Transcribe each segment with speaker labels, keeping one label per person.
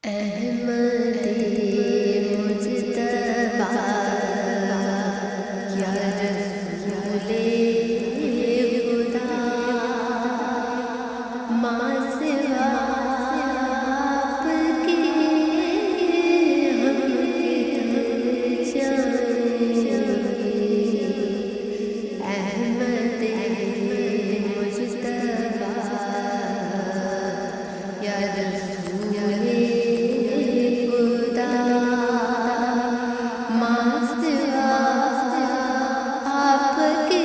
Speaker 1: अहमदे मुज्तबा या रसूले खुदा माँ सिवा आपके हम किधर जाएंगे। अहमदे मुज्तबा या रसूले खुदा माँ सिवा आपके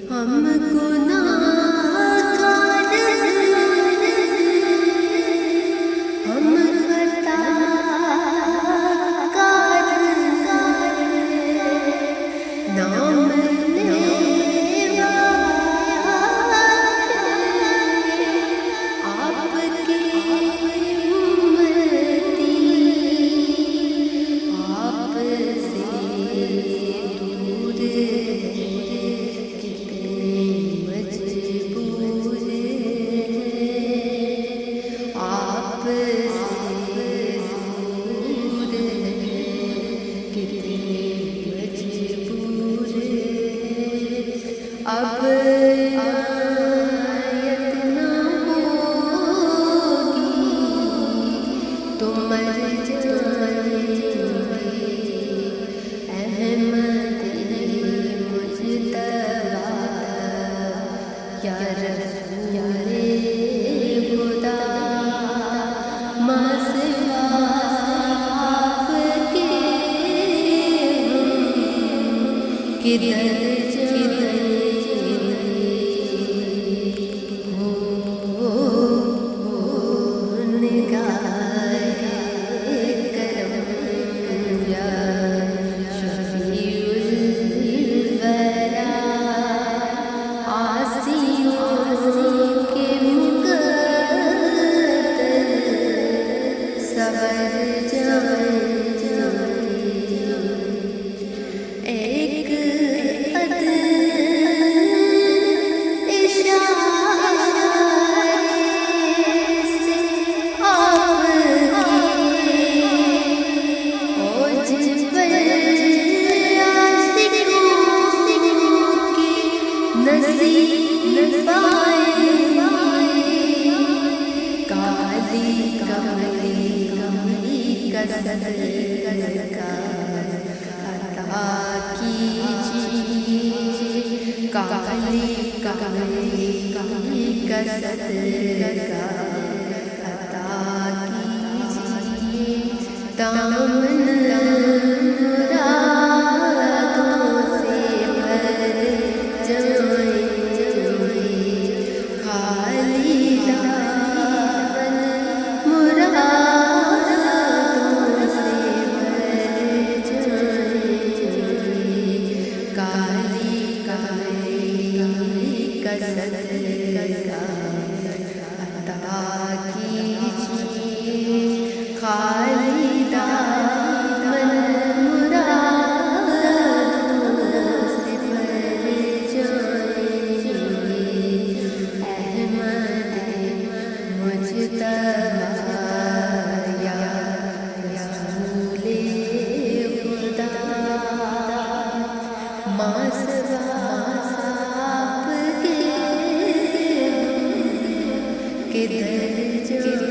Speaker 1: हमको नाकार हम खताकार नाम लेवा आपके उम्मती आपसे दूर अब आयत न होगी तो मर जाएंगे। अहमदे मुज्तबा या रसूले खुदा माँ सिवा आपके हम किधर एक किधर जाएंगे।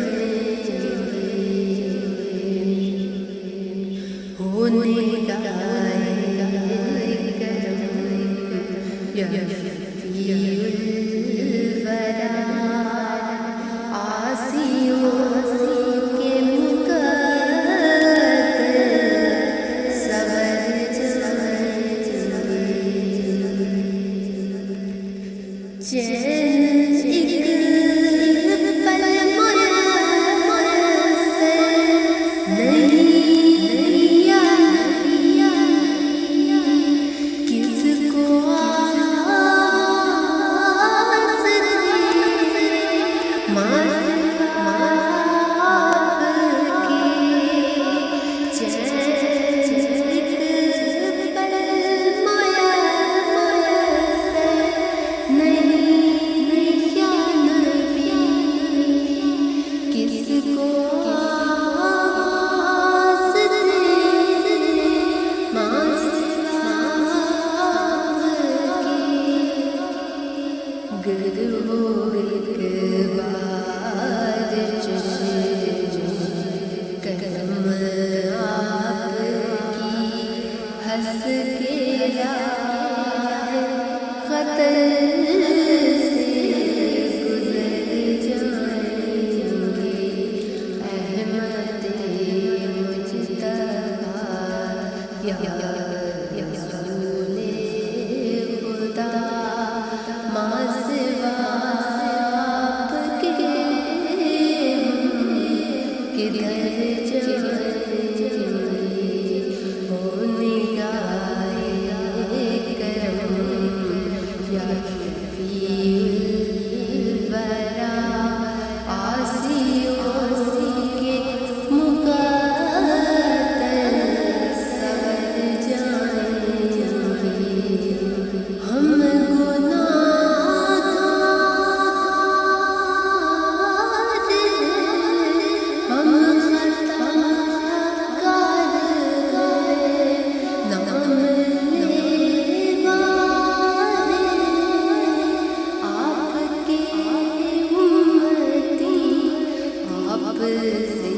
Speaker 1: किधर जाए हो निगाहे करम या शफीउल वरा आसियों के मुक़द्दर सवर जाएं हम गुनाहगार हम खताकार नाम लेवा आपके उम्मती आप से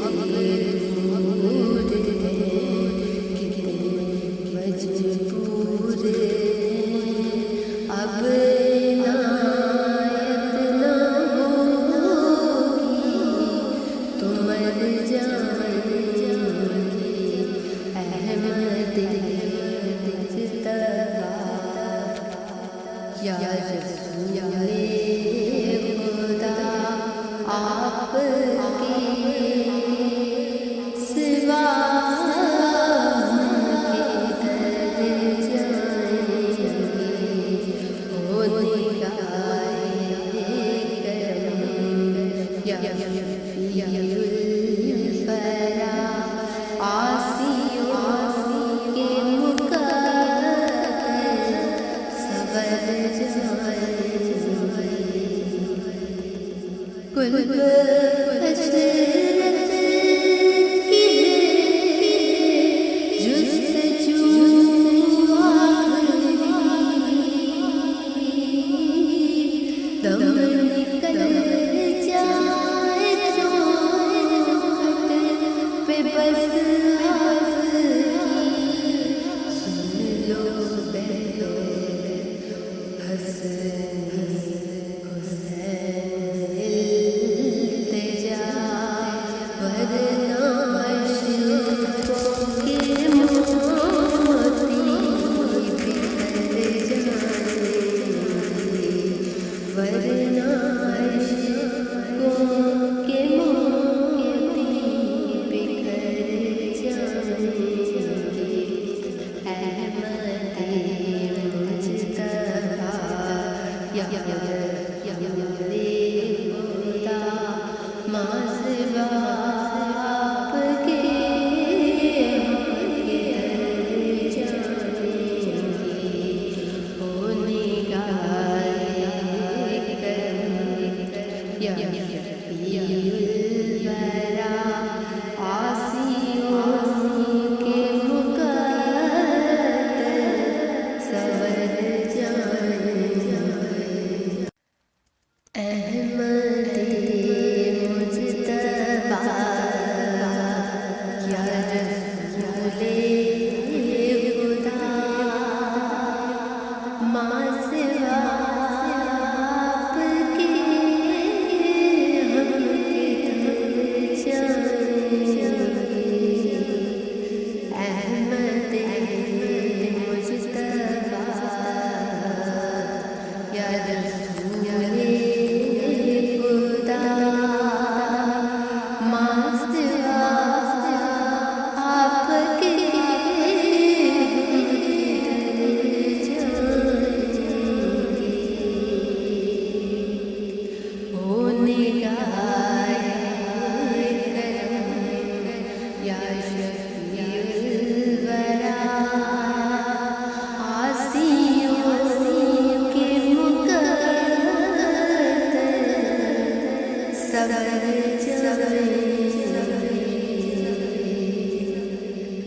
Speaker 1: दूर हैं कितने मजबूर हैं अब इनायत न होगी तो मर जाएंगे अहमद मुज्तबा या रसूले खुदा आपके सिवा किधर जाएंगे हो निगाहे करम या शफीउल वरा आसियों के मुक़द्दर सवर जाएं कुल्ब हसरत की जुस्तजू आखिरी दम निकल जाए जो खट पे बस सुन लो हसन हुसैन इल्तिजा वरना इश्क़ों के मोती बिखर जाएंगे वरना इश्क़ों के मोती बिखर जाएंगे अहमद मुज्तबा या रसूले खुदा माँ सिवा आपके किधर जाएंगे हो निगाहे करम या शफीउल वरा आसियों के मुक़द्दर सवर जाएं अहमद मुज्तबा या रसूले खुदा माँ सिवा आपके हम किधर जाएंगे अहमद मुज्तबा या रसूले खुदा माँ सिवा आपके हो निगाहे करम या शफीउल